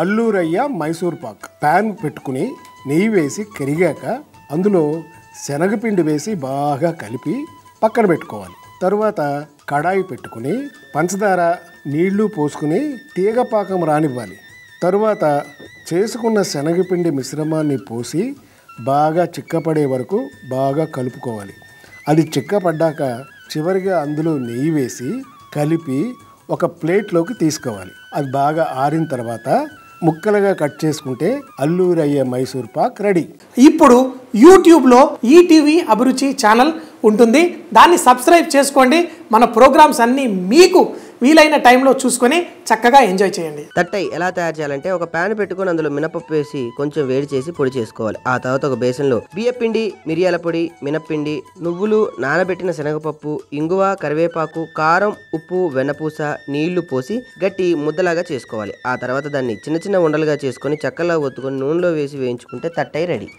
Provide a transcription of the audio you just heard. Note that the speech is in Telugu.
అల్లూరయ్య మైసూర్ పాక్. ప్యాన్ పెట్టుకుని నెయ్యి వేసి కరిగాక అందులో శనగపిండి వేసి బాగా కలిపి పక్కన పెట్టుకోవాలి. తరువాత కడాయి పెట్టుకుని పంచదార నీళ్లు పోసుకుని తీగపాకం రానివ్వాలి. తరువాత చేసుకున్న శనగపిండి మిశ్రమాన్ని పోసి బాగా చిక్కపడే వరకు బాగా కలుపుకోవాలి. అది చిక్కపడ్డాక చివరిగా అందులో నెయ్యి వేసి కలిపి ఒక ప్లేట్లోకి తీసుకోవాలి. అది బాగా ఆరిన తర్వాత ముక్కలుగా కట్ చేసుకుంటే అల్లూరయ్య మైసూర్ పాక్ రెడీ. ఇప్పుడు యూట్యూబ్లో ఈటీవీ అభిరుచి ఛానల్ ఉంటుంది, దాన్ని సబ్స్క్రైబ్ చేసుకోండి. మన ప్రోగ్రామ్స్ అన్నీ మీకు వీలైన టైంలో చూసుకొని చక్కగా ఎంజాయ్ చేయండి. తట్టై ఎలా తయారు చేయాలంటే ఒక ప్యాన్ పెట్టుకుని అందులో మినపప్పు వేసి కొంచెం వేడి చేసి పొడి చేసుకోవాలి. ఆ తర్వాత ఒక బేసన్లో బియ్యపిండి, మిరియాల పొడి, మినప్పిండి, నువ్వులు, నానబెట్టిన శనగపప్పు, ఇంగువ, కరివేపాకు, కారం, ఉప్పు, వెన్నపూస, నీళ్లు పోసి గట్టి ముద్దలాగా చేసుకోవాలి. ఆ తర్వాత దాన్ని చిన్న చిన్న ఉండలుగా చేసుకొని చక్కలా ఒత్తుకొని నూనెలో వేసి వేయించుకుంటే తట్టై రెడీ.